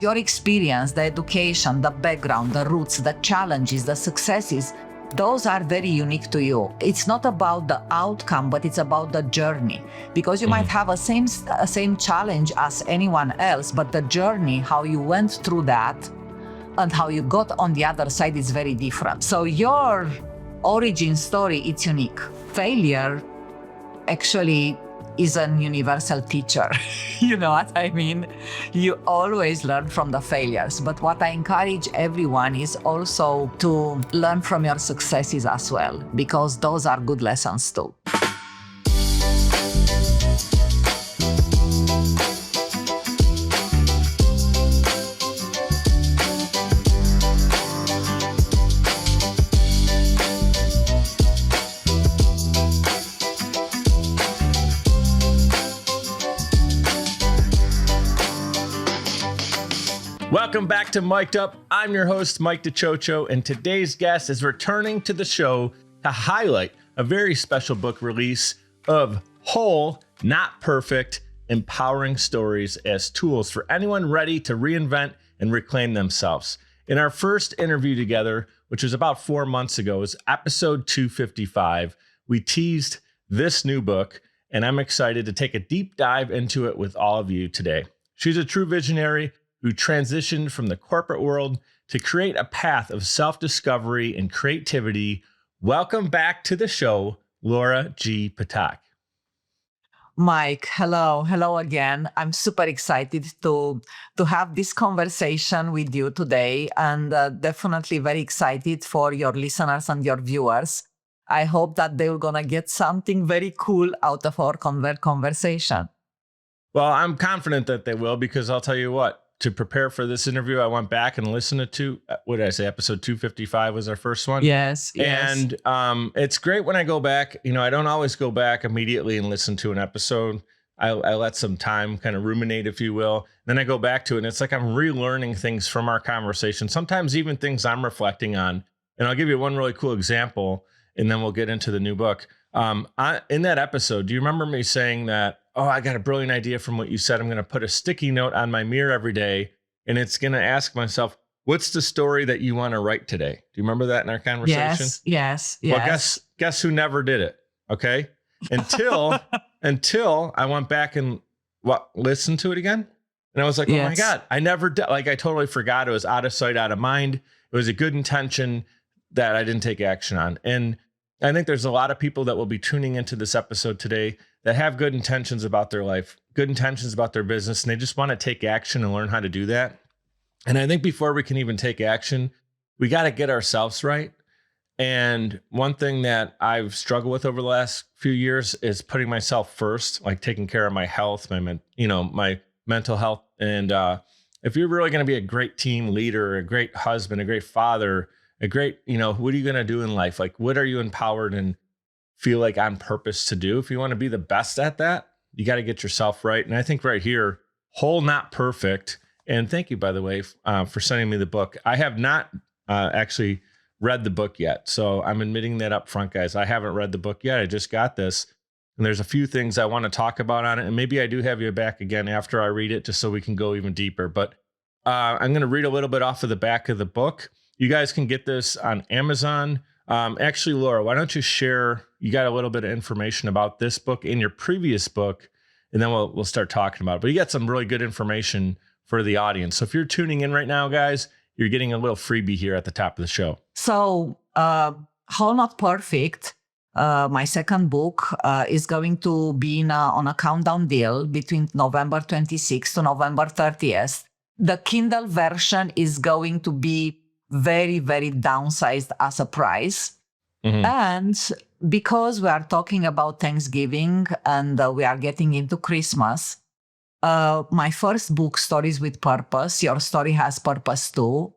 Your experience, the education, the background, the roots, the challenges, the successes, those are very unique to you. It's not about the outcome, but it's about the journey. Because you might have a same challenge as anyone else, but the journey, how you went through that and how you got on the other side is very different. So your origin story, it's unique. Failure actually is an universal teacher. You know what I mean? You always learn from the failures. But what I encourage everyone is also to learn from your successes as well, because those are good lessons too. Welcome back to Mic'd Up. I'm your host, Mike DiCioccio, and today's guest is returning to the show to highlight a very special book release of Whole, Not Perfect, Empowering Stories as Tools for Anyone Ready to Reinvent and Reclaim Themselves. In our first interview together, which was about 4 months ago, is episode 255, we teased this new book, and I'm excited to take a deep dive into it with all of you today. She's a true visionary who transitioned from the corporate world to create a path of self-discovery and creativity. Welcome back to the show, Laura G. Patac. Mike, hello again. I'm super excited to have this conversation with you today, and definitely very excited for your listeners and your viewers. I hope that they're gonna get something very cool out of our conversation. Well, I'm confident that they will, because I'll tell you what, to prepare for this interview, I went back and listened to, what did I say? Episode 255 was our first one. Yes. And it's great when I go back. You know, I don't always go back immediately and listen to an episode. I let some time kind of ruminate, if you will. Then I go back to it, and it's like I'm relearning things from our conversation, sometimes even things I'm reflecting on. And I'll give you one really cool example, and then we'll get into the new book. In that episode, do you remember me saying that, oh, I got a brilliant idea from what you said. I'm going to put a sticky note on my mirror every day, and it's going to ask myself, what's the story that you want to write today? Do you remember that in our conversation? Yes. Well, guess who never did it? Okay. Until I went back and listened to it again. And I was like, oh my God, I never did. Like, I totally forgot. It was out of sight, out of mind. It was a good intention that I didn't take action on. And I think there's a lot of people that will be tuning into this episode today that have good intentions about their life, good intentions about their business, and they just want to take action and learn how to do that. And I think before we can even take action, we got to get ourselves right. And one thing that I've struggled with over the last few years is putting myself first, like taking care of my health, my mental health. And if you're really going to be a great team leader, a great husband, a great father, a great, what are you going to do in life? Like, what are you empowered and feel like on purpose to do? If you want to be the best at that, you got to get yourself right. And I think right here, Whole, Not Perfect. And thank you, by the way, for sending me the book. I have not actually read the book yet. So I'm admitting that up front, guys. I haven't read the book yet. I just got this. And there's a few things I want to talk about on it. And maybe I do have you back again after I read it, just so we can go even deeper. But I'm going to read a little bit off of the back of the book. You guys can get this on Amazon. Actually, Laura, why don't you share, you got a little bit of information about this book in your previous book, and then we'll start talking about it. But you got some really good information for the audience. So if you're tuning in right now, guys, you're getting a little freebie here at the top of the show. So Whole, Not Perfect, my second book, is going to be on a countdown deal between November 26th to November 30th. The Kindle version is going to be very, very downsized as a price. Mm-hmm. And because we are talking about Thanksgiving and we are getting into Christmas, my first book, Stories with Purpose, Your Story Has Purpose Too,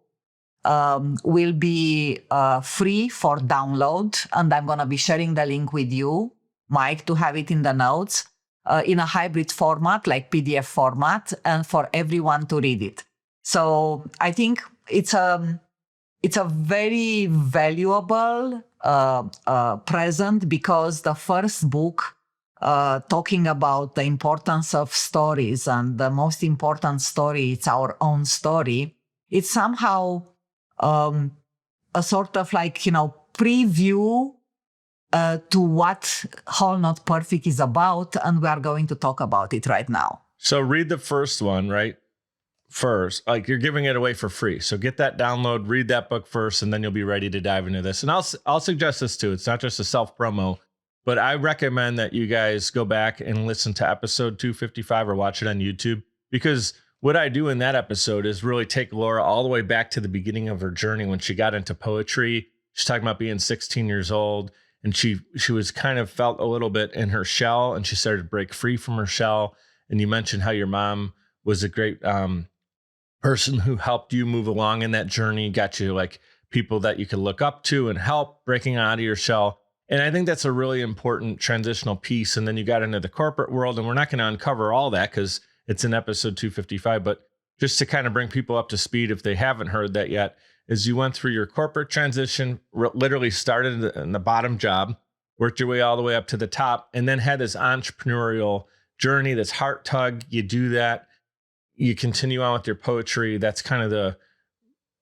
will be free for download. And I'm going to be sharing the link with you, Mike, to have it in the notes in a hybrid format, like PDF format, and for everyone to read it. So I think it's a very valuable present, because the first book talking about the importance of stories, and the most important story, it's our own story. It's somehow a sort of like, preview to what Whole Not Perfect is about, and we are going to talk about it right now. So read the first one, right? First, like you're giving it away for free. So get that download, read that book first, and then you'll be ready to dive into this. And I'll suggest this too. It's not just a self promo, but I recommend that you guys go back and listen to episode 255 or watch it on YouTube, because what I do in that episode is really take Laura all the way back to the beginning of her journey when she got into poetry. She's talking about being 16 years old, and she was kind of felt a little bit in her shell, and she started to break free from her shell. And you mentioned how your mom was a great person who helped you move along in that journey, got you like people that you could look up to and help breaking out of your shell. And I think that's a really important transitional piece. And then you got into the corporate world, and we're not going to uncover all that because it's in episode 255, but just to kind of bring people up to speed if they haven't heard that yet, is you went through your corporate transition, literally started in the bottom job, worked your way all the way up to the top, and then had this entrepreneurial journey, this heart tug. You do that. You continue on with your poetry. That's kind of the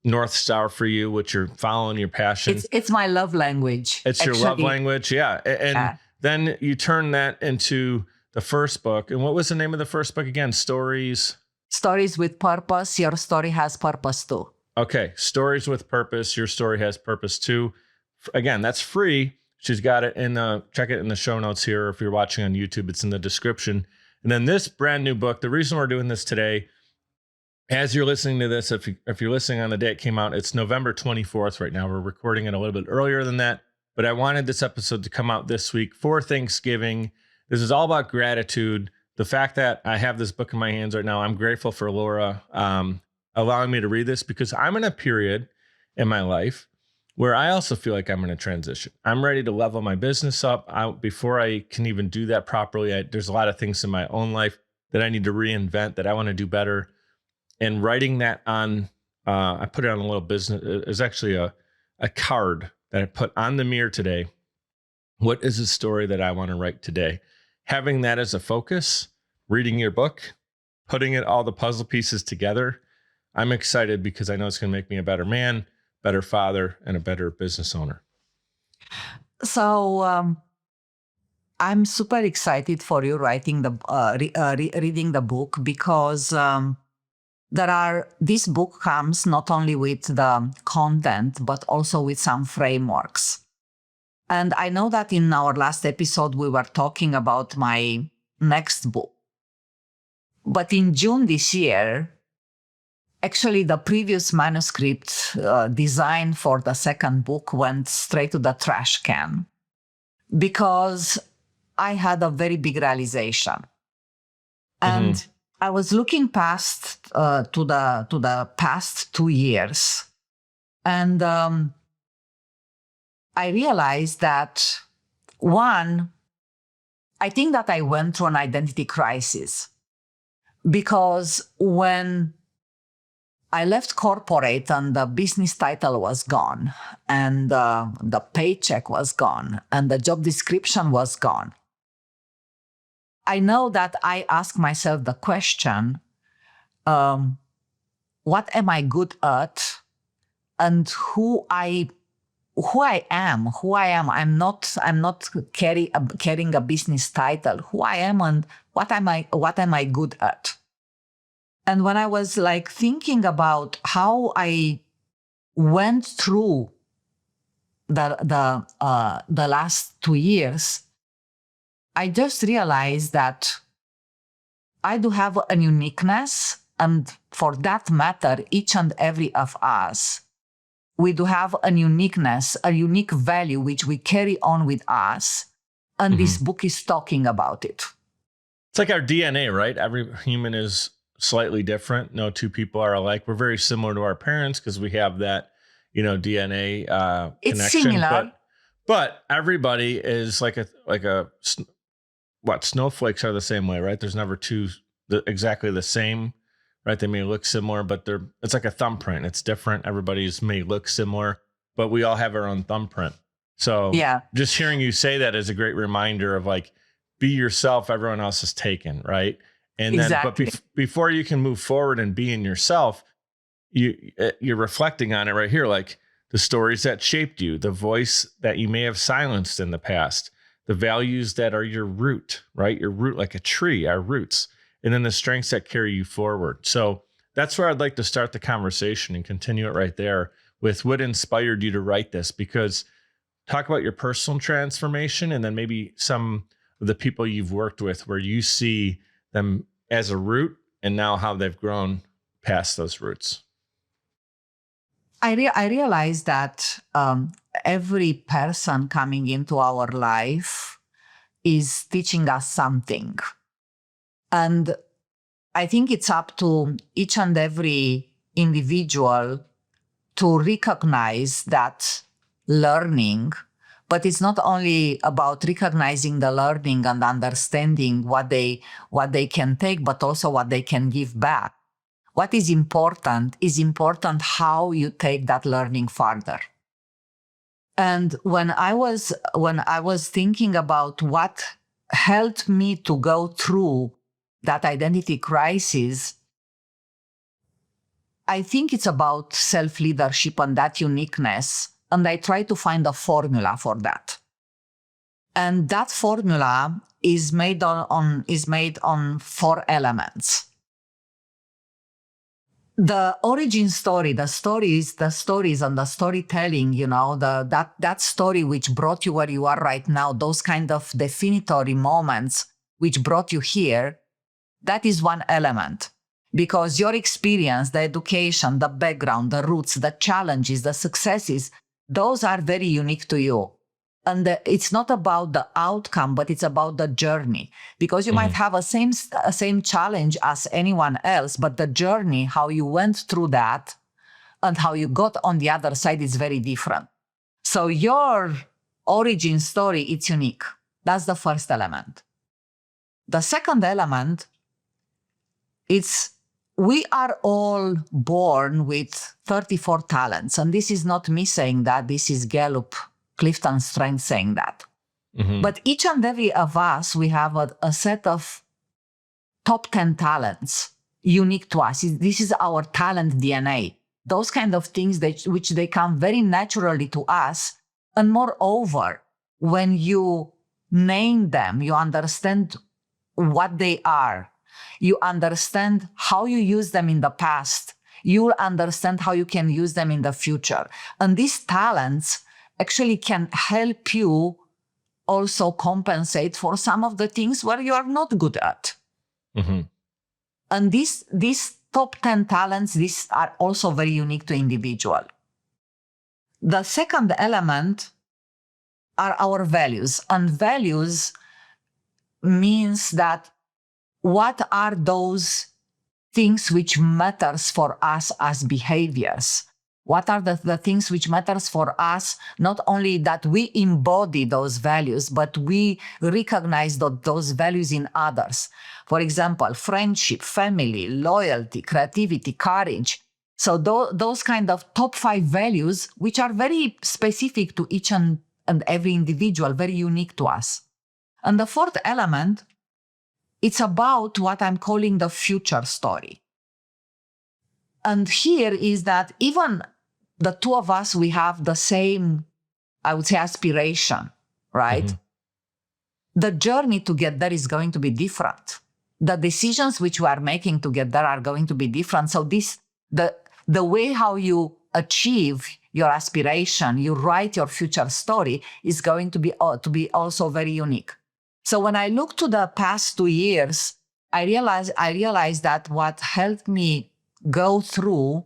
North Star for you, which you're following your passion. It's my love language. It's your love language. Yeah. And then you turn that into the first book. And what was the name of the first book again? Stories with Purpose. Your story has purpose too. Okay. Stories with Purpose. Your story has purpose too. Again, that's free. She's got it check it in the show notes here. If you're watching on YouTube, it's in the description. And then this brand new book, the reason we're doing this today, as you're listening to this, if you're listening on the day it came out, it's November 24th right now. We're recording it a little bit earlier than that, but I wanted this episode to come out this week for Thanksgiving. This is all about gratitude. The fact that I have this book in my hands right now, I'm grateful for Laura allowing me to read this, because I'm in a period in my life where I also feel like I'm in a transition. I'm ready to level my business up. Before I can even do that properly, there's a lot of things in my own life that I need to reinvent, that I want to do better. And writing that on, I put it on a little business. It's actually a card that I put on the mirror today. What is the story that I want to write today? Having that as a focus, reading your book, putting all the puzzle pieces together. I'm excited because I know it's going to make me a better man, better father, and a better business owner. So I'm super excited for you writing reading the book, because this book comes not only with the content, but also with some frameworks. And I know that in our last episode, we were talking about my next book. But in June this year, actually, the previous manuscript design for the second book went straight to the trash can, because I had a very big realization. And I was looking past to the past 2 years, and I realized that, one, I think that I went through an identity crisis, because when I left corporate and the business title was gone, and the paycheck was gone, and the job description was gone, I know that I ask myself the question, what am I good at, and who I am. I'm not carrying a business title. Who I am and what am I good at. And when I was like thinking about how I went through the last 2 years, I just realized that I do have a uniqueness, and for that matter, each and every of us, we do have a uniqueness, a unique value which we carry on with us, and this book is talking about it. It's like our DNA, right? Every human is slightly different. No two people are alike. We're very similar to our parents because we have that, DNA it's connection. Similar. But everybody is like snowflakes are the same way, right? There's never two exactly the same, right? They may look similar, but it's like a thumbprint. It's different. Everybody's may look similar, but we all have our own thumbprint. So yeah, just hearing you say that is a great reminder of like, be yourself, everyone else is taken, right? And then, Exactly. but before you can move forward and be in yourself, you're reflecting on it right here, like the stories that shaped you, the voice that you may have silenced in the past, the values that are your root, right? Your root, like a tree, our roots, and then the strengths that carry you forward. So that's where I'd like to start the conversation and continue it right there with what inspired you to write this, because talk about your personal transformation and then maybe some of the people you've worked with where you see them as a root and now how they've grown past those roots. I realize that every person coming into our life is teaching us something. And I think it's up to each and every individual to recognize that learning, but it's not only about recognizing the learning and understanding what they can take, but also what they can give back. What is important how you take that learning further. And when I was thinking about what helped me to go through that identity crisis, I think it's about self-leadership and that uniqueness. And I try to find a formula for that. And that formula is made on 4 elements. The origin story, the stories and the storytelling, that story which brought you where you are right now, those kind of definitory moments which brought you here, that is one element. Because your experience, the education, the background, the roots, the challenges, the successes, those are very unique to you. And it's not about the outcome, but it's about the journey. Because you might have a same challenge as anyone else, but the journey, how you went through that and how you got on the other side is very different. So your origin story, it's unique. That's the first element. The second element, it's we are all born with 34 talents. And this is not me saying that. This is Gallup, Clifton Strength saying that. But each and every of us, we have a set of top 10 talents unique to us. This is our talent DNA. Those kind of things which they come very naturally to us. And moreover, when you name them, you understand what they are. You understand how you use them in the past. You will understand how you can use them in the future. And these talents actually can help you also compensate for some of the things where you are not good at. And these top 10 talents, these are also very unique to individual. The second element are our values. And values means that what are those things which matters for us as behaviors? What are the things which matters for us? Not only that we embody those values, but we recognize those values in others. For example, friendship, family, loyalty, creativity, courage. So those kind of top 5 values, which are very specific to each and every individual, very unique to us. And the fourth element, it's about what I'm calling the future story. And here is that even the two of us, we have the same, I would say, aspiration, right? The journey to get there is going to be different. The decisions which we are making to get there are going to be different. So the way how you achieve your aspiration, you write your future story is going to be also very unique. So when I look to the past 2 years, I realized that what helped me go through,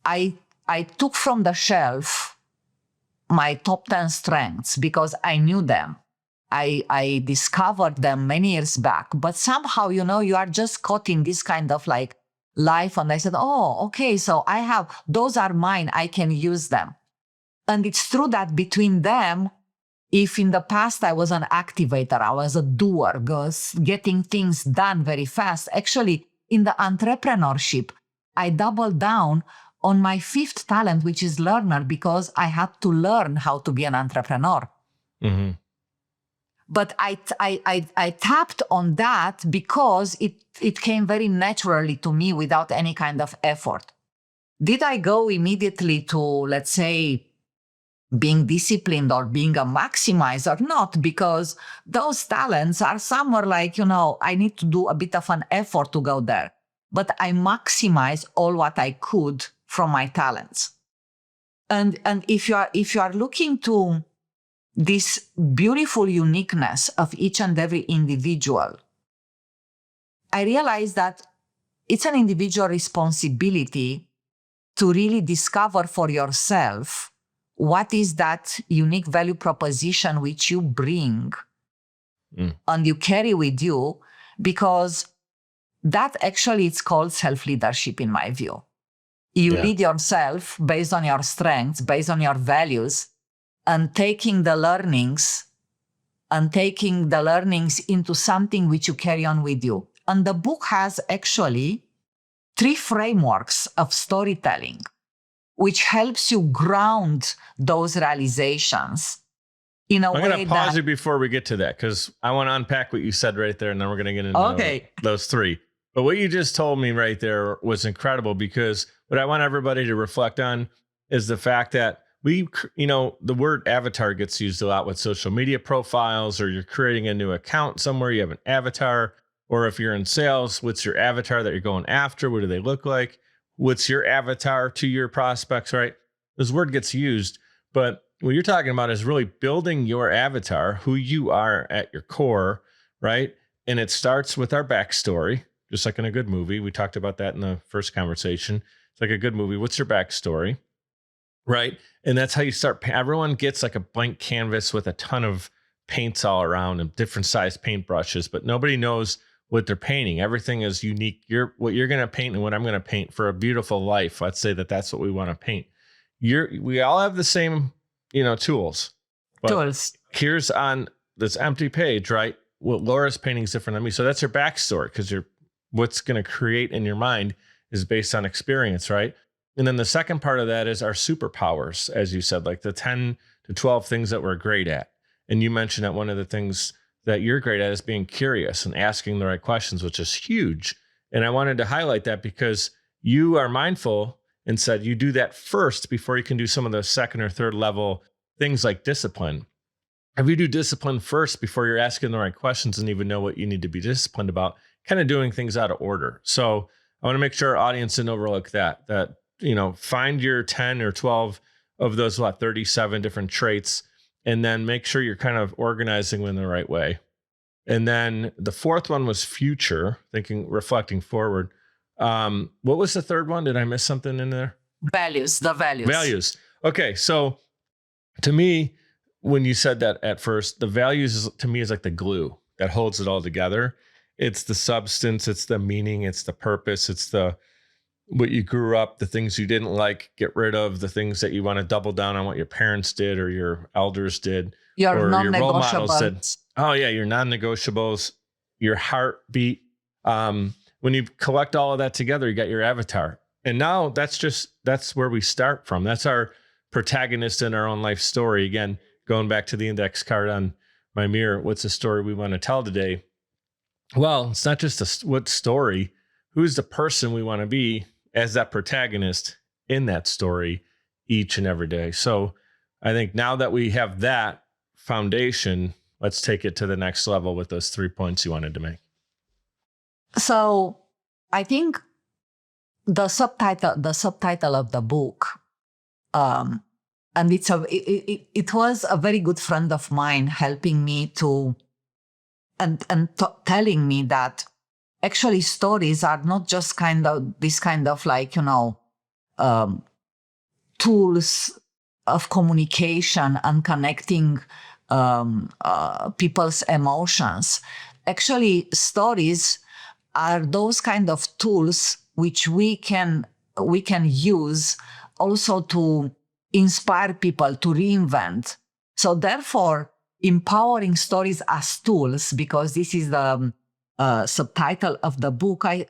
I took from the shelf my top 10 strengths because I knew them. I discovered them many years back, but somehow, you are just caught in this kind of like life. And I said, oh, okay, so those are mine, I can use them. And it's true that between them, if in the past I was an activator, I was a doer, getting things done very fast. Actually, in the entrepreneurship, I doubled down on my 5th talent, which is learner, because I had to learn how to be an entrepreneur. But I tapped on that because it came very naturally to me without any kind of effort. Did I go immediately to, let's say, being disciplined or being a maximizer? Not, because those talents are somewhere like, I need to do a bit of an effort to go there. But I maximize all what I could from my talents. And if you are looking to this beautiful uniqueness of each and every individual, I realized that it's an individual responsibility to really discover for yourself what is that unique value proposition which you bring and you carry with you, because that actually it's called self-leadership in my view. You lead yourself based on your strengths, based on your values, and taking the learnings into something which you carry on with you. And the book has actually 3 frameworks of storytelling, which helps you ground those realizations in a way that... I'm going to pause you before we get to that, because I want to unpack what you said right there, and then we're going to get into those 3. But what you just told me right there was incredible, because what I want everybody to reflect on is the fact that the word avatar gets used a lot with social media profiles, or you're creating a new account somewhere, you have an avatar, or if you're in sales, what's your avatar that you're going after? What do they look like? What's your avatar to your prospects, right? This word gets used, but what you're talking about is really building your avatar, who you are at your core, right? And it starts with our backstory, just like in a good movie. We talked about that in the first conversation. It's like a good movie. What's your backstory? Right. And that's how you start. Everyone gets like a blank canvas with a ton of paints all around and different size paintbrushes, but nobody knows what they're painting. Everything is unique. What you're going to paint and what I'm going to paint for a beautiful life. Let's say that's what we want to paint. We all have the same, tools. But here's on this empty page, right? What Laura's painting is different than me. So that's your backstory, because what's going to create in your mind is based on experience, right? And then the second part of that is our superpowers, as you said, like the 10 to 12 things that we're great at. And you mentioned that one of the things that you're great at is being curious and asking the right questions, which is huge. And I wanted to highlight that because you are mindful and said you do that first before you can do some of the second or third level things like discipline. If you do discipline first before you're asking the right questions and even know what you need to be disciplined about, kind of doing things out of order. So I want to make sure our audience didn't overlook that find your 10 or 12 of those, 37 different traits, and then make sure you're kind of organizing them in the right way. And then the fourth one was future, reflecting forward. What was the third one? Did I miss something in there? Values. Values. Okay. So to me, when you said that at first, the values to me is like the glue that holds it all together. It's the substance, it's the meaning, it's the purpose, it's what you grew up, the things you didn't like, get rid of, the things that you want to double down on what your parents did or your elders did, your or your role models did. Oh yeah, your non-negotiables, your heartbeat. When you collect all of that together, you got your avatar. And now that's where we start from. That's our protagonist in our own life story. Again, going back to the index card on my mirror, what's the story we want to tell today? Well, it's not just what story, who's the person we want to be as that protagonist in that story each and every day. So I think now that we have that foundation, let's take it to the next level with those 3 points you wanted to make. So I think the subtitle of the book, and it was a very good friend of mine helping me to, telling me that actually stories are not just this kind of like, tools of communication and connecting people's emotions. Actually, stories are those kind of tools which we can use also to inspire people to reinvent. So therefore, empowering stories as tools, because this is the subtitle of the book, I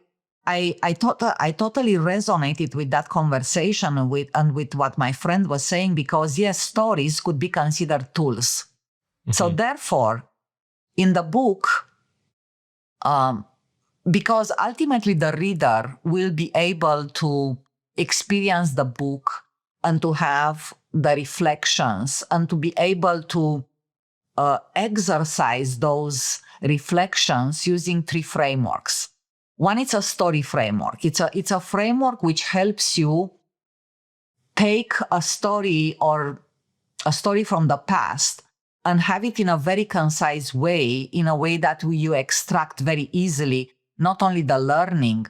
totally resonated with that conversation and with what my friend was saying, because yes, stories could be considered tools. Mm-hmm. So therefore, in the book, because ultimately the reader will be able to experience the book and to have the reflections and to be able to exercise those reflections using 3 frameworks. One is a story framework. It's a framework which helps you take a story or a story from the past and have it in a very concise way, in a way that you extract very easily, not only the learning,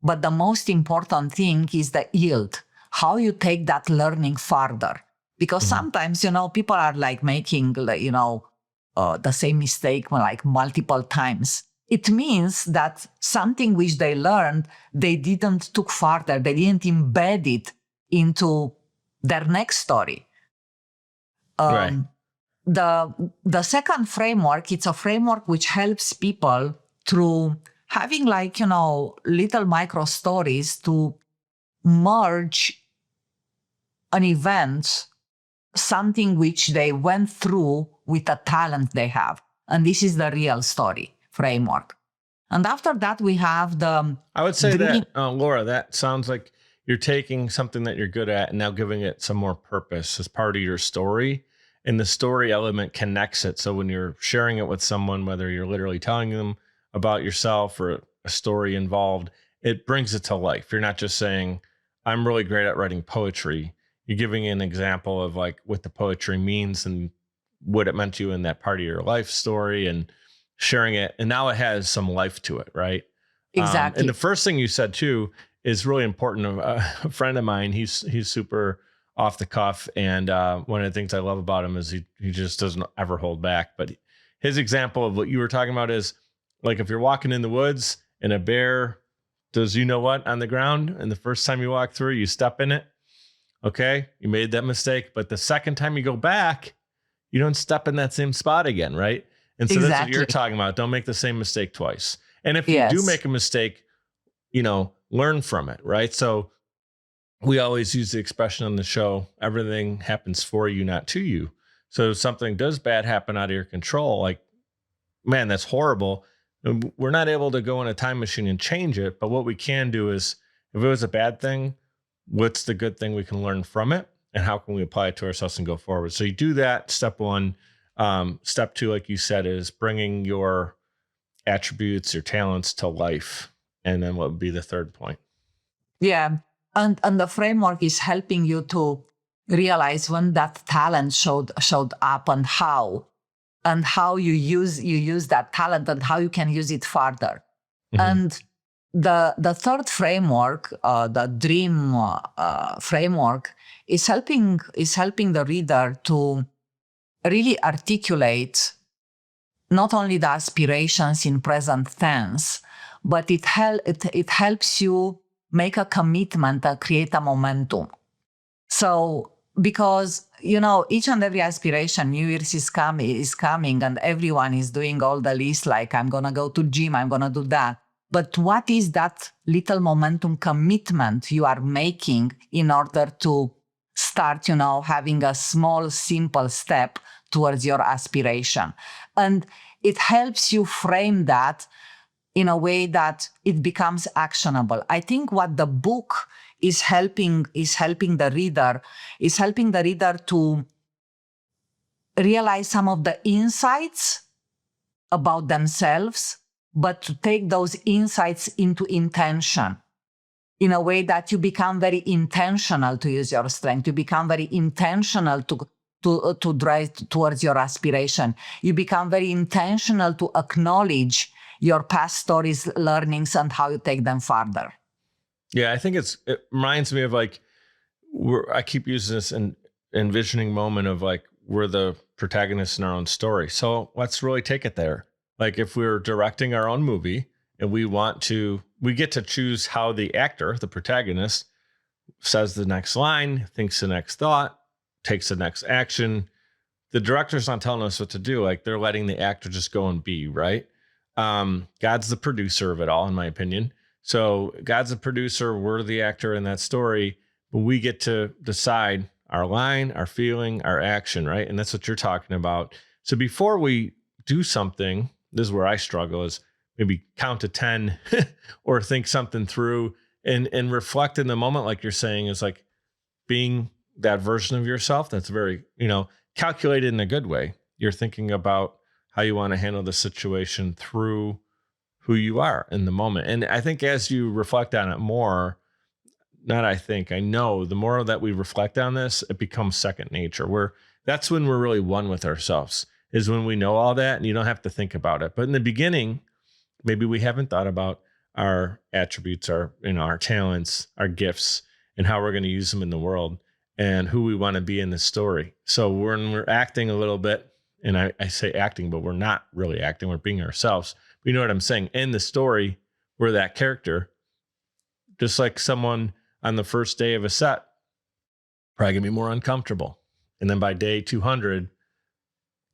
but the most important thing is the yield, how you take that learning further. Because sometimes, people are like making, the same mistake like multiple times. It means that something which they learned, they didn't took further, they didn't embed it into their next story. Right. The second framework, it's a framework which helps people through having little micro stories to merge an event, something which they went through with a talent they have. And this is the real story framework. And after that, we have I would say that, Laura, that sounds like you're taking something that you're good at and now giving it some more purpose as part of your story. And the story element connects it. So when you're sharing it with someone, whether you're literally telling them about yourself or a story involved, it brings it to life. You're not just saying, I'm really great at writing poetry. You're giving an example of like what the poetry means and what it meant to you in that part of your life story and sharing it. And now it has some life to it, right? Exactly. And the first thing you said too is really important. A friend of mine, he's super off the cuff. And one of the things I love about him is he just doesn't ever hold back. But his example of what you were talking about is like, if you're walking in the woods and a bear does what on the ground, and the first time you walk through, you step in it. Okay, you made that mistake. But the second time you go back, you don't step in that same spot again, right? And so that's what you're talking about. Don't make the same mistake twice. And if you do make a mistake, learn from it, right? So we always use the expression on the show, everything happens for you, not to you. So if something does bad happen out of your control, like, man, that's horrible. We're not able to go in a time machine and change it. But what we can do is, if it was a bad thing, what's the good thing we can learn from it? And how can we apply it to ourselves and go forward? So you do that, step 1. Step 2, like you said, is bringing your attributes, your talents to life. And then what would be the third point? Yeah. And the framework is helping you to realize when that talent showed up and how you use that talent and how you can use it further. And the third framework, the dream framework, is helping the reader to really articulate not only the aspirations in present tense, but it helps you make a commitment and create a momentum. So because, each and every aspiration, New Year's is coming and everyone is doing all the list, like I'm going to go to gym, I'm going to do that. But what is that little momentum commitment you are making in order to start, having a small, simple step towards your aspiration? And it helps you frame that in a way that it becomes actionable. I think what the book is helping the reader to realize some of the insights about themselves, but to take those insights into intention in a way that you become very intentional to use your strength. You become very intentional to drive towards your aspiration. You become very intentional to acknowledge your past stories, learnings, and how you take them further. Yeah, I think it reminds me of like, I keep using this envisioning moment of like, we're the protagonists in our own story. So let's really take it there. Like if we're directing our own movie and we get to choose how the actor, the protagonist, says the next line, thinks the next thought, takes the next action. The director's not telling us what to do. Like they're letting the actor just go and be, right? God's the producer of it all, in my opinion. So God's the producer, we're the actor in that story, but we get to decide our line, our feeling, our action, right? And that's what you're talking about. So before we do something, this is where I struggle, is maybe count to 10 or think something through and reflect in the moment, like you're saying, is like being that version of yourself that's very, calculated in a good way. You're thinking about how you want to handle the situation through who you are in the moment. And I think as you reflect on it more, I know the more that we reflect on this, it becomes second nature. That's when we're really one with ourselves, is when we know all that and you don't have to think about it. But in the beginning, maybe we haven't thought about our attributes, our talents, our gifts, and how we're going to use them in the world and who we want to be in this story. So when we're acting a little bit, and I say acting, but we're not really acting, we're being ourselves. You know what I'm saying? In the story, we're that character, just like someone on the first day of a set, probably gonna be more uncomfortable. And then by day 200,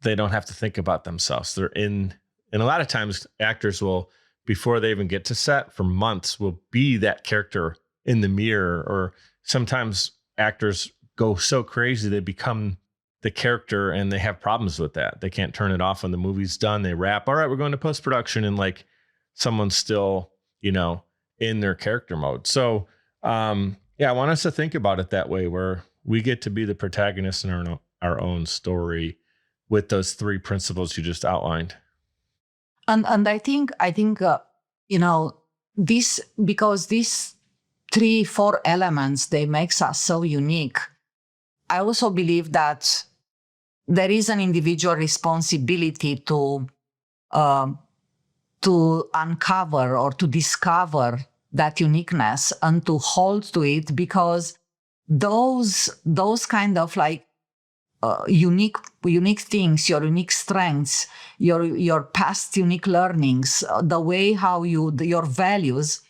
they don't have to think about themselves. They're in, and a lot of times actors will, before they even get to set for months, will be that character in the mirror. Or sometimes actors go so crazy, they become the character and they have problems with that. They can't turn it off when the movie's done. They wrap, all right, we're going to post-production, and like someone's still, in their character mode. So, I want us to think about it that way, where we get to be the protagonist in our own story with those three principles you just outlined. And I think this, because these 3-4 elements, they makes us so unique. I also believe that there is an individual responsibility to uncover or to discover that uniqueness and to hold to it, because those kind of like unique things, your unique strengths, your past unique learnings, the way how your values,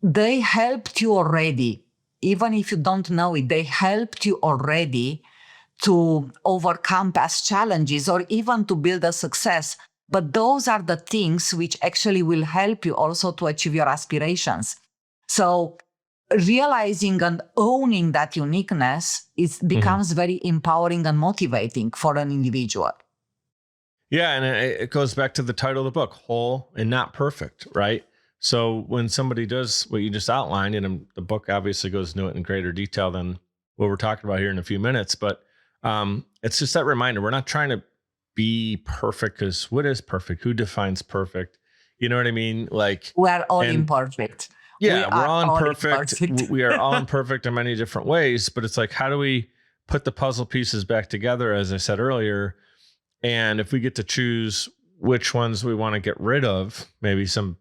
they helped you already. Even if you don't know it, they helped you already to overcome past challenges or even to build a success. But those are the things which actually will help you also to achieve your aspirations. So realizing and owning that uniqueness, it becomes very empowering and motivating for an individual. Yeah, and it goes back to the title of the book, Whole and Not Perfect, right? So when somebody does what you just outlined, and the book obviously goes into it in greater detail than what we're talking about here in a few minutes, but it's just that reminder. We're not trying to be perfect, because what is perfect? Who defines perfect? You know what I mean? Like, we're all imperfect. Yeah, we're all imperfect. We are all imperfect in many different ways, but it's like, how do we put the puzzle pieces back together, as I said earlier? And if we get to choose which ones we want to get rid of, maybe some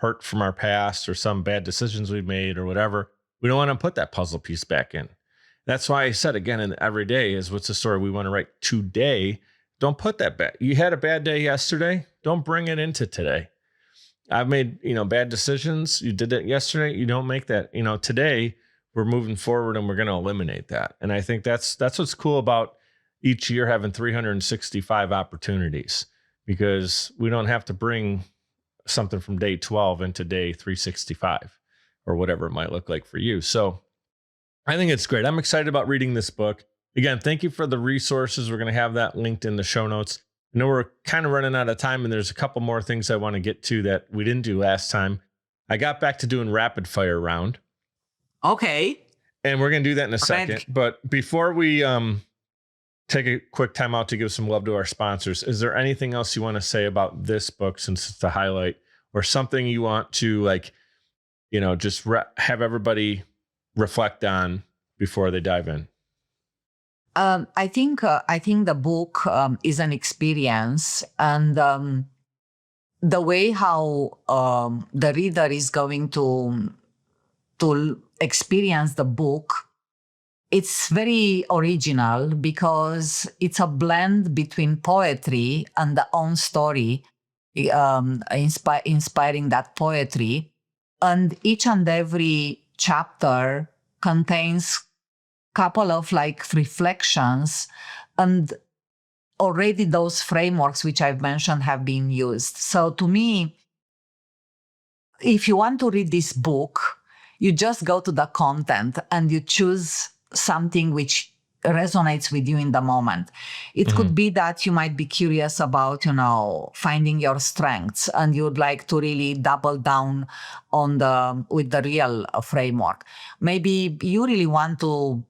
hurt from our past or some bad decisions we've made or whatever, we don't want to put that puzzle piece back in. That's why I said again, in every day is, what's the story we want to write today? Don't put that back. You had a bad day yesterday. Don't bring it into today. I've made, bad decisions. You did it yesterday. You don't make that, today. We're moving forward and we're going to eliminate that. And I think that's what's cool about each year having 365 opportunities, because we don't have to bring something from day 12 into day 365 or whatever it might look like for you. So I think it's great. I'm excited about reading this book. Again, thank you for the resources. We're going to have that linked in the show notes. I know we're kind of running out of time, and there's a couple more things I want to get to that we didn't do last time. I got back to doing rapid fire round. Okay. And we're going to do that in a second. But before we take a quick time out to give some love to our sponsors, is there anything else you want to say about this book, since it's the highlight, or something you want to just have everybody reflect on before they dive in? I think the book is an experience, and the way how the reader is going to experience the book, it's very original, because it's a blend between poetry and the own story, inspiring that poetry, and each and every chapter contains couple of reflections, and already those frameworks which I've mentioned have been used. So to me, if you want to read this book, you just go to the content and you choose something which resonates with you in the moment. It could be that you might be curious about, finding your strengths, and you'd like to really double down with the real framework. Maybe you really want to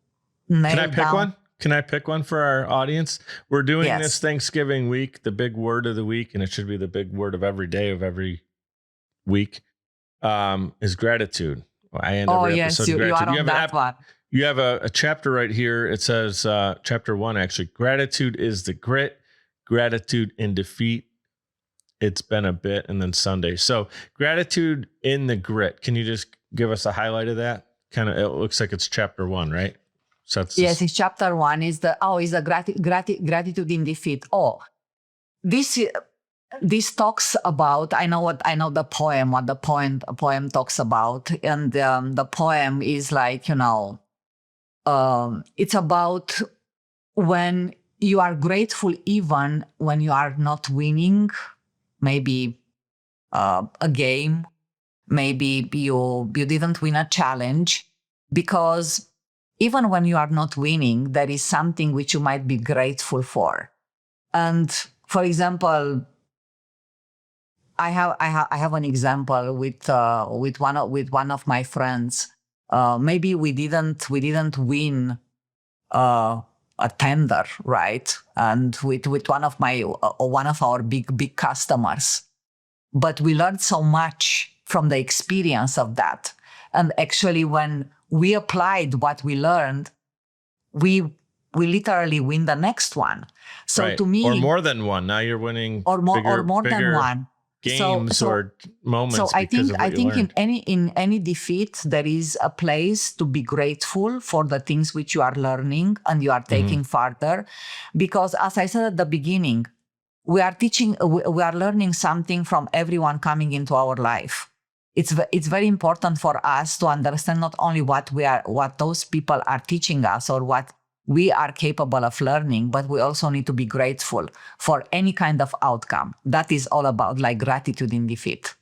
nail Can I pick down. one? Can I pick one for our audience? We're doing this Yes. Thanksgiving week, the big word of the week, and it should be the big word of every day of every week, is gratitude. I end every Yes, episode with you are gratitude. on that one. You have a chapter right here. It says, chapter 1, actually, gratitude is the grit, gratitude in defeat. It's been a bit, and then Sunday. So gratitude in the grit. Can you just give us a highlight of that? It looks like it's chapter 1, right? So Yes, it's chapter 1. Is the gratitude in defeat. This talks about. I know the poem. What the poem talks about, and the poem is like, it's about when you are grateful even when you are not winning, maybe a game, maybe you didn't win a challenge, because even when you are not winning, there is something which you might be grateful for. And for example, I have an example with one of my friends. Maybe we didn't win a tender, right? And with one of our big customers, but we learned so much from the experience of that. And actually, when we applied what we learned, we literally win the next one. So right. To me, or more than one. Now you're winning or more bigger than one games or moments. So I think learned. in any defeat there is a place to be grateful for the things which you are learning and you are taking further, because as I said at the beginning, we are learning something from everyone coming into our life. It's very important for us to understand not only what those people are teaching us or what we are capable of learning, but we also need to be grateful for any kind of outcome. That is all about like gratitude in defeat.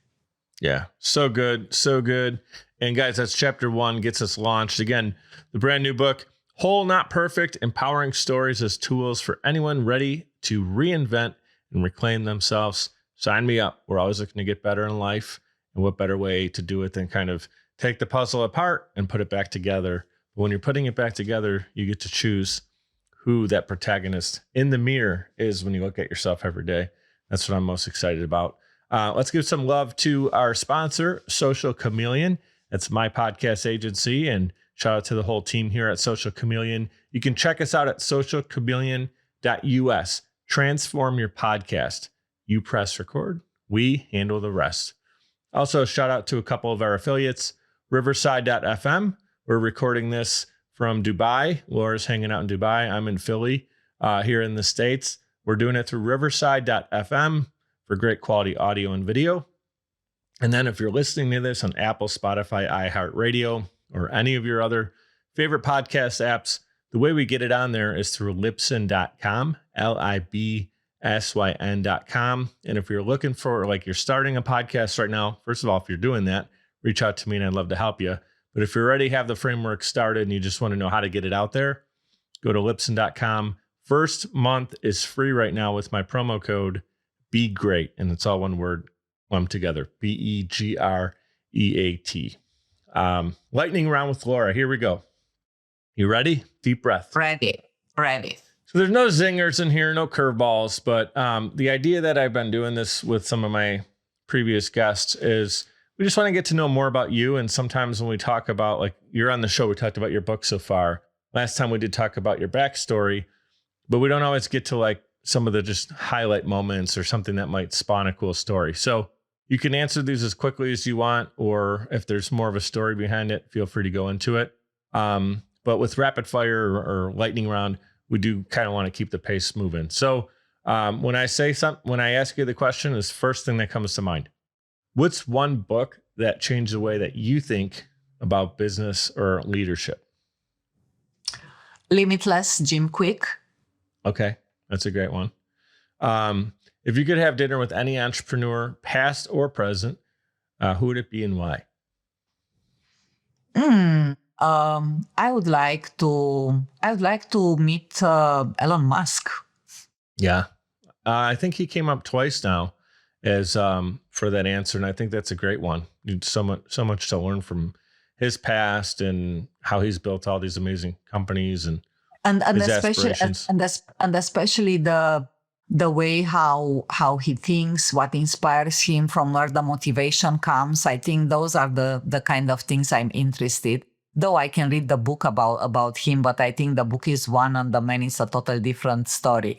Yeah. So good. So good. And guys, that's chapter 1, gets us launched. Again, the brand new book, Whole Not Perfect, Empowering Stories as Tools for Anyone Ready to Reinvent and Reclaim Themselves. Sign me up. We're always looking to get better in life. And what better way to do it than kind of take the puzzle apart and put it back together. But when you're putting it back together, you get to choose who that protagonist in the mirror is when you look at yourself every day. That's what I'm most excited about. Let's give some love to our sponsor, Social Chameleon. That's my podcast agency. And shout out to the whole team here at Social Chameleon. You can check us out at socialchameleon.us. Transform your podcast. You press record. We handle the rest. Also, shout out to a couple of our affiliates, Riverside.fm. We're recording this from Dubai. Laura's hanging out in Dubai. I'm in Philly, here in the States. We're doing it through Riverside.fm for great quality audio and video. And then if you're listening to this on Apple, Spotify, iHeartRadio, or any of your other favorite podcast apps, the way we get it on there is through Libsyn.com, Libsyn.com. And if you're looking for, like, you're starting a podcast right now, first of all, if you're doing that, reach out to me and I'd love to help you. But if you already have the framework started and you just want to know how to get it out there, go to Libsyn.com. First month is free right now with my promo code BEGREAT. And it's all one word lumped together, BEGREAT. Lightning round with Laura. Here we go. You ready? Deep breath. Ready. So there's no zingers in here, no curveballs, but the idea that I've been doing this with some of my previous guests is we just want to get to know more about you. And sometimes when we talk about, like, you're on the show, we talked about your book so far. Last time we did talk about your backstory, but we don't always get to like some of the just highlight moments or something that might spawn a cool story. So you can answer these as quickly as you want, or if there's more of a story behind it, feel free to go into it. But with rapid fire or lightning round, we do kind of want to keep the pace moving. So when I ask you the question, is first thing that comes to mind. What's one book that changed the way that you think about business or leadership? Limitless, Jim Quick. Okay, that's a great one. If you could have dinner with any entrepreneur, past or present, who would it be and why? I would like to meet Elon Musk. Yeah. I think he came up twice now as for that answer, and I think that's a great one. So much to learn from his past and how he's built all these amazing companies and and his especially aspirations. and especially the way how he thinks, what inspires him, from where the motivation comes. I think those are the kind of things I'm interested. Though I can read the book about him, but I think the book is one and the man is a total different story.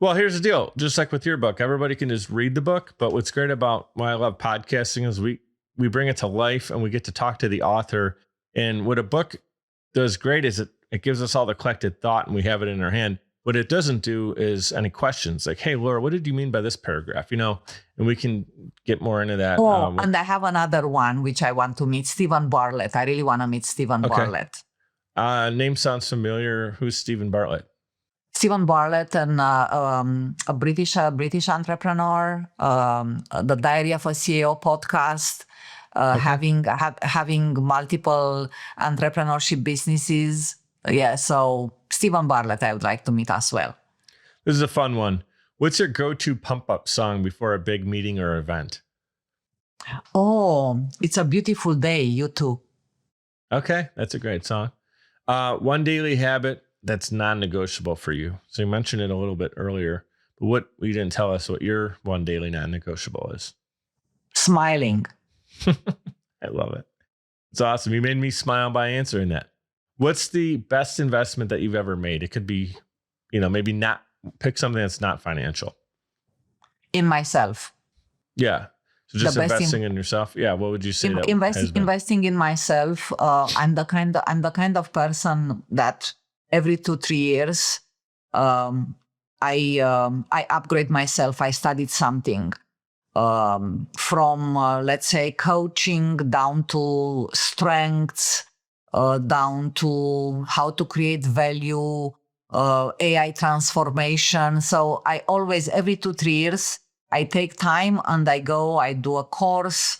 Well, here's the deal. Just like with your book, everybody can just read the book. But what's great about why I love podcasting is we bring it to life and we get to talk to the author. And what a book does great is it gives us all the collected thought and we have it in our hand. What it doesn't do is any questions like, hey, Laura, what did you mean by this paragraph? And we can get more into that. And I have another one, which I want to meet, Stephen Bartlett. I really want to meet Stephen Bartlett. Name sounds familiar. Who's Stephen Bartlett? Stephen Bartlett, and a British entrepreneur, the Diary of a CEO podcast, having multiple entrepreneurship businesses. Yeah, so Stephen Bartlett, I would like to meet as well. This is a fun one. What's your go-to pump-up song before a big meeting or event? Oh, It's a Beautiful Day, U2. Okay, that's a great song. One daily habit that's non-negotiable for you. So you mentioned it a little bit earlier, but you didn't tell us what your one daily non-negotiable is. Smiling. I love it. It's awesome. You made me smile by answering that. What's the best investment that you've ever made? It could be, maybe not, pick something that's not financial. In myself. Yeah. So just investing in yourself. Yeah. What would you say investing in myself? I'm the kind of person that every 2-3 years, I upgrade myself. I studied something, from let's say coaching down to strengths, down to how to create value, AI transformation. So I always, every 2-3 years, I take time and I do a course.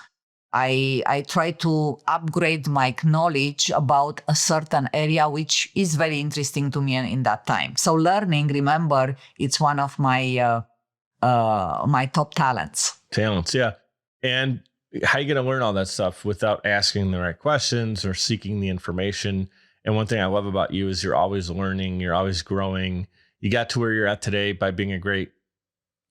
I try to upgrade my knowledge about a certain area, which is very interesting to me in that time. So learning, remember, it's one of my my top talents. Yeah. And how are you going to learn all that stuff without asking the right questions or seeking the information? And one thing I love about you is you're always learning, you're always growing. You got to where you're at today by being a great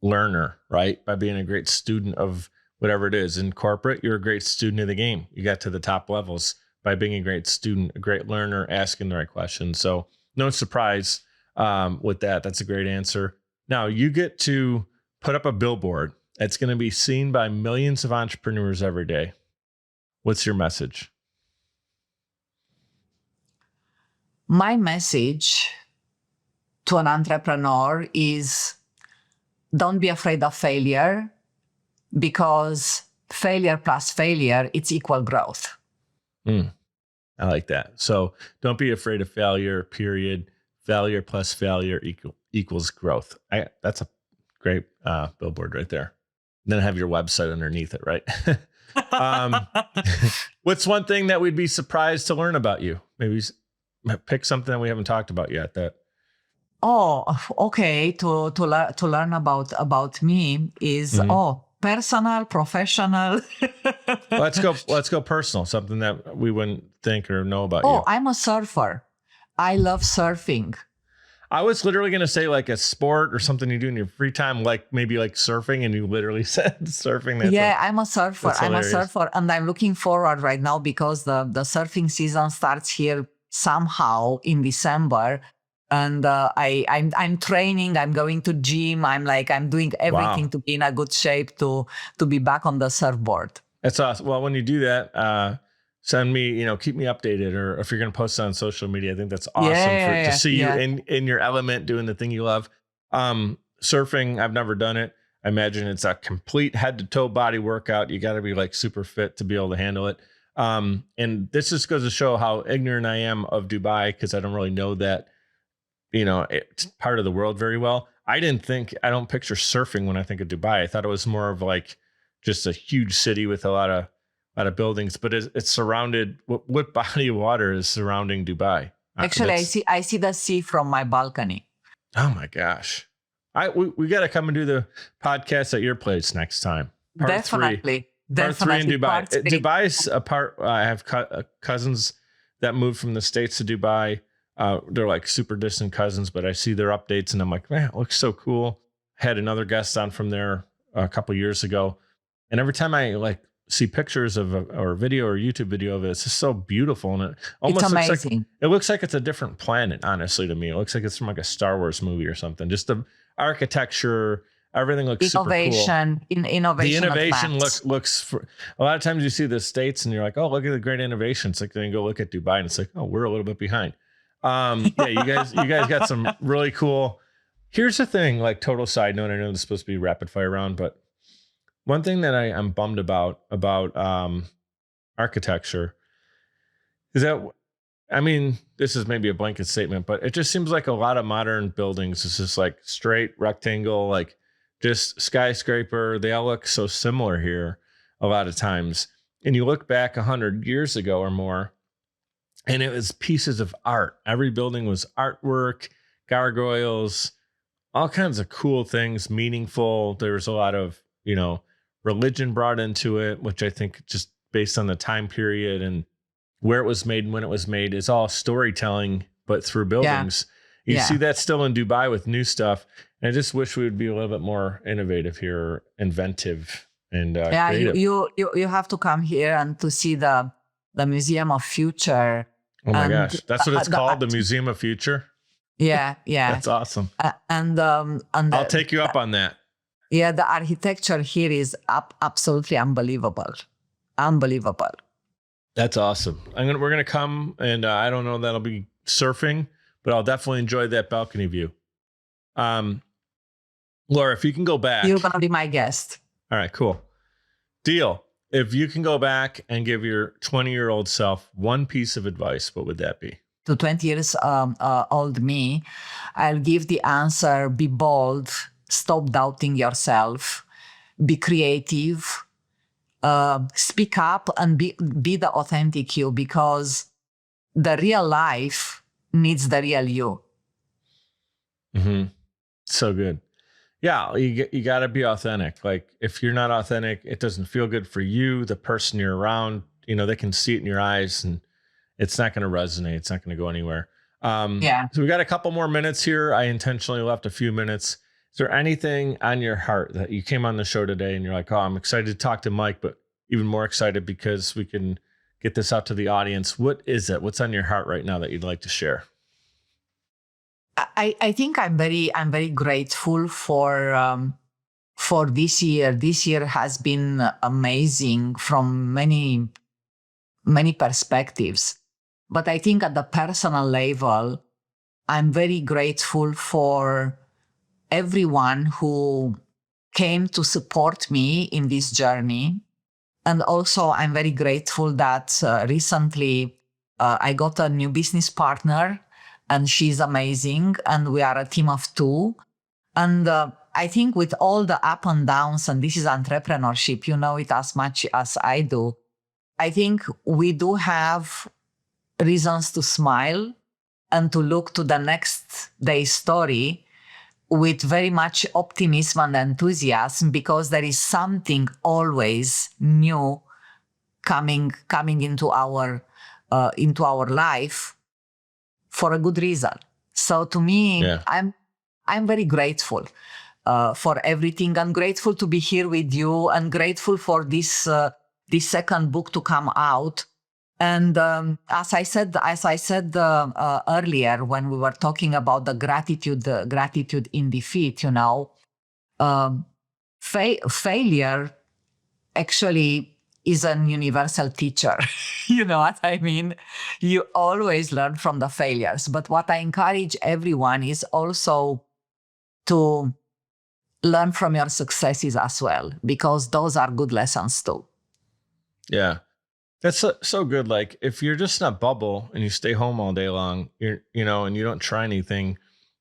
learner, right? By being a great student of whatever it is. In corporate, you're a great student of the game. You got to the top levels by being a great student, a great learner, asking the right questions. So no surprise with that. That's a great answer. Now you get to put up a billboard that's going to be seen by millions of entrepreneurs every day. What's your message? My message to an entrepreneur is, don't be afraid of failure, because failure plus failure, it's equal growth. I like that. So don't be afraid of failure, period. Failure plus failure equals growth. That's a great billboard right there. And then have your website underneath it, right? What's one thing that we'd be surprised to learn about you? Maybe pick something that we haven't talked about yet. Okay. To learn about me is personal, professional. Let's go personal. Something that we wouldn't think or know about you. I'm a surfer. I love surfing. I was literally going to say like a sport or something you do in your free time, like maybe like surfing, and you literally said surfing. I'm a surfer. And I'm looking forward right now because the surfing season starts here somehow in December. And I'm training. I'm going to gym. I'm doing everything to be in a good shape to be back on the surfboard. That's awesome. Well, when you do that, send me, keep me updated, or if you're going to post it on social media, I think that's awesome to see you in your element doing the thing you love. Surfing, I've never done it. I imagine it's a complete head to toe body workout. You got to be like super fit to be able to handle it. And this just goes to show how ignorant I am of Dubai, because I don't really know that, it's part of the world very well. I don't picture surfing when I think of Dubai. I thought it was more of like just a huge city with a lot of a lot of buildings, but it's surrounded. What body of water is surrounding Dubai? Actually, I see the sea from my balcony. Oh my gosh. We got to come and do the podcast at your place next time. Definitely. Part 3 in Dubai. Dubai's a part. I have cousins that moved from the States to Dubai. They're like super distant cousins, but I see their updates and I'm like, man, it looks so cool. Had another guest on from there a couple years ago. And every time I like see pictures of or video or YouTube video of it, it's just so beautiful. And it almost it's amazing. Looks like it's a different planet, honestly, to me. It looks like it's from like a Star Wars movie or something. Just the architecture, everything looks super cool. Innovation. The innovation looks for a lot of times you see the States and you're like, oh, look at the great innovations. Like then you go look at Dubai and it's like, oh, we're a little bit behind. Yeah, you guys got some really cool. Here's the thing, like total side note. I know this is supposed to be rapid fire round, but one thing that I'm bummed about architecture is that, I mean, this is maybe a blanket statement, but it just seems like a lot of modern buildings is just like straight rectangle, like just skyscraper. They all look so similar here a lot of times. And you look back 100 years ago or more, and it was pieces of art. Every building was artwork, gargoyles, all kinds of cool things, meaningful. There was a lot of, religion brought into it, which I think just based on the time period and where it was made and when it was made is all storytelling, but through buildings. Yeah. You see that still in Dubai with new stuff. And I just wish we would be a little bit more innovative here, inventive and creative. You have to come here and to see the Museum of Future. Oh my gosh, that's what it's called, the Museum of Future? Yeah. That's awesome. And I'll take you up on that. Yeah, the architecture here is absolutely unbelievable. Unbelievable. That's awesome. We're gonna come, and I don't know that I'll be surfing, but I'll definitely enjoy that balcony view. Laura, if you can go back, you're gonna be my guest. All right, cool. Deal. If you can go back and give your 20-year-old self one piece of advice, what would that be? To 20 years old me, I'll give the answer: be bold, stop doubting yourself, be creative, speak up, and be the authentic you, because the real life needs the real you. Mm-hmm. So good. Yeah, you got to be authentic. Like if you're not authentic, it doesn't feel good for you, the person you're around. They can see it in your eyes, and it's not going to resonate. It's not going to go anywhere. So we got a couple more minutes here. I intentionally left a few minutes. Is there anything on your heart that you came on the show today and you're like, oh, I'm excited to talk to Mike, but even more excited because we can get this out to the audience? What is it? What's on your heart right now that you'd like to share? I think I'm very grateful for this year. This year has been amazing from many perspectives. But I think at the personal level, I'm very grateful for everyone who came to support me in this journey. And also, I'm very grateful that recently I got a new business partner, and she's amazing, and we are a team of 2. And I think with all the up and downs, and this is entrepreneurship, you know it as much as I do, I think we do have reasons to smile and to look to the next day's story with very much optimism and enthusiasm, because there is something always new coming into our life for a good reason. So to me, I'm very grateful for everything. I'm grateful to be here with you, and grateful for this second book to come out. And as I said earlier when we were talking about the gratitude in defeat, failure actually is an universal teacher. You know what I mean? You always learn from the failures. But what I encourage everyone is also to learn from your successes as well, because those are good lessons too. Yeah. That's so good. Like if you're just in a bubble and you stay home all day long, and you don't try anything,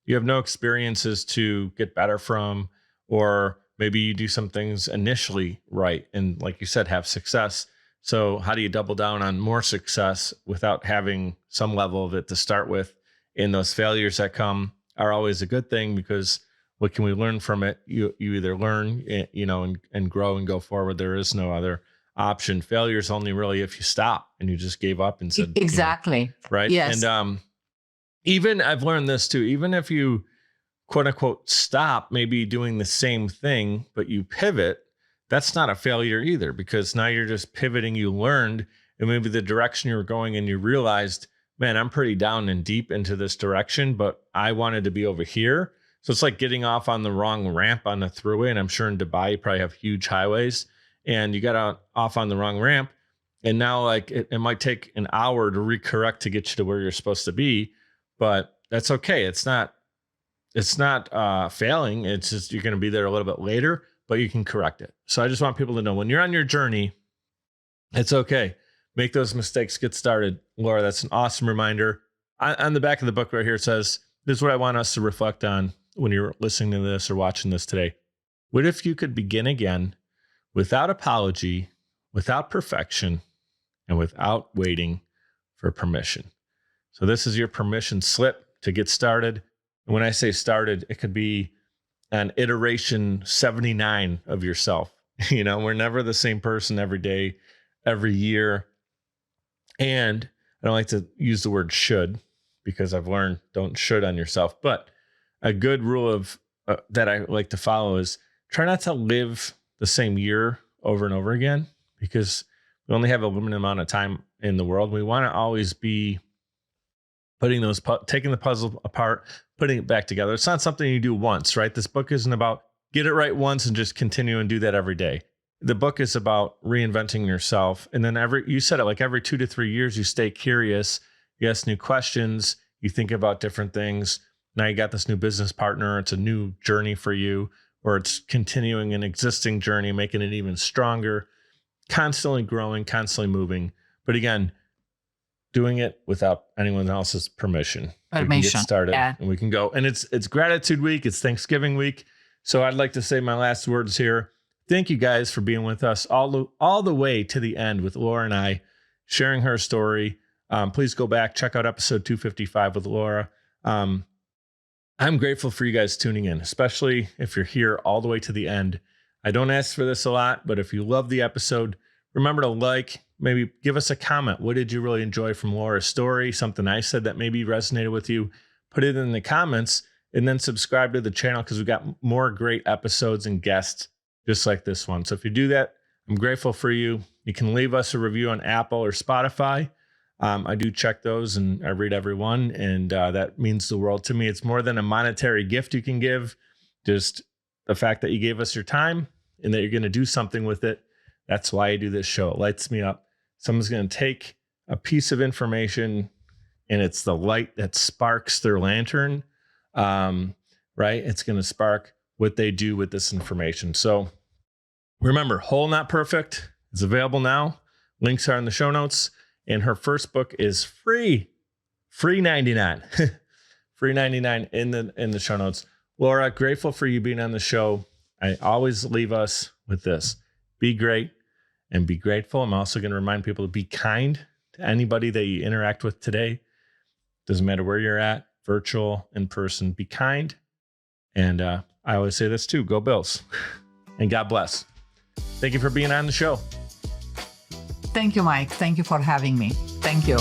you have no experiences to get better from, or maybe you do some things initially right and, like you said, have success. So how do you double down on more success without having some level of it to start with? And those failures that come are always a good thing, because what can we learn from it? You either learn, and grow and go forward. There is no other option. Failure is only really if you stop and you just gave up and said, exactly. Right. Yes. And even I've learned this too, even if you quote unquote stop maybe doing the same thing, but you pivot, that's not a failure either, because now you're just pivoting. You learned, and maybe the direction you were going, and you realized, man, I'm pretty down and deep into this direction, but I wanted to be over here. So it's like getting off on the wrong ramp on the thruway. And I'm sure in Dubai, you probably have huge highways, and you got off on the wrong ramp. And now like it might take an hour to recorrect to get you to where you're supposed to be, but that's okay. It's not failing. It's just, you're going to be there a little bit later, but you can correct it. So I just want people to know, when you're on your journey, it's okay. Make those mistakes, get started. Laura, that's an awesome reminder. On the back of the book right here, it says, this is what I want us to reflect on when you're listening to this or watching this today. What if you could begin again without apology, without perfection, and without waiting for permission? So this is your permission slip to get started. And when I say started, it could be an iteration 79 of yourself. We're never the same person every day, every year. And I don't like to use the word should, because I've learned don't should on yourself. But a good rule of that I like to follow is try not to live the same year over and over again, because we only have a limited amount of time in the world. We want to always be taking the puzzle apart, putting it back together. It's not something you do once, right? This book isn't about get it right once and just continue and do that every day. The book is about reinventing yourself. And then you said it, like every 2 to 3 years, you stay curious, you ask new questions, you think about different things. Now you got this new business partner. It's a new journey for you, or it's continuing an existing journey, making it even stronger, constantly growing, constantly moving. But again, doing it without anyone else's permission. We can get started and we can go. And it's gratitude week. It's Thanksgiving week. So I'd like to say my last words here. Thank you guys for being with us all the way to the end with Laura and I sharing her story. Please go back, check out episode 255 with Laura. I'm grateful for you guys tuning in, especially if you're here all the way to the end. I don't ask for this a lot, but if you love the episode, remember to maybe give us a comment. What did you really enjoy from Laura's story? Something I said that maybe resonated with you. Put it in the comments, and then subscribe to the channel, because we've got more great episodes and guests just like this one. So if you do that, I'm grateful for you. You can leave us a review on Apple or Spotify. I do check those and I read every one, and that means the world to me. It's more than a monetary gift you can give. Just the fact that you gave us your time and that you're going to do something with it. That's why I do this show. It lights me up. Someone's going to take a piece of information, and it's the light that sparks their lantern, right? It's going to spark what they do with this information. So remember, Whole Not Perfect is available now. Links are in the show notes. And her first book is free 99, free 99 in the show notes. Laura, grateful for you being on the show. I always leave us with this: be great and be grateful. I'm also going to remind people to be kind to anybody that you interact with today. Doesn't matter where you're at, virtual, in person, be kind. And I always say this too: go Bills. And God bless. Thank you for being on the show. Thank you, Mike. Thank you for having me. Thank you.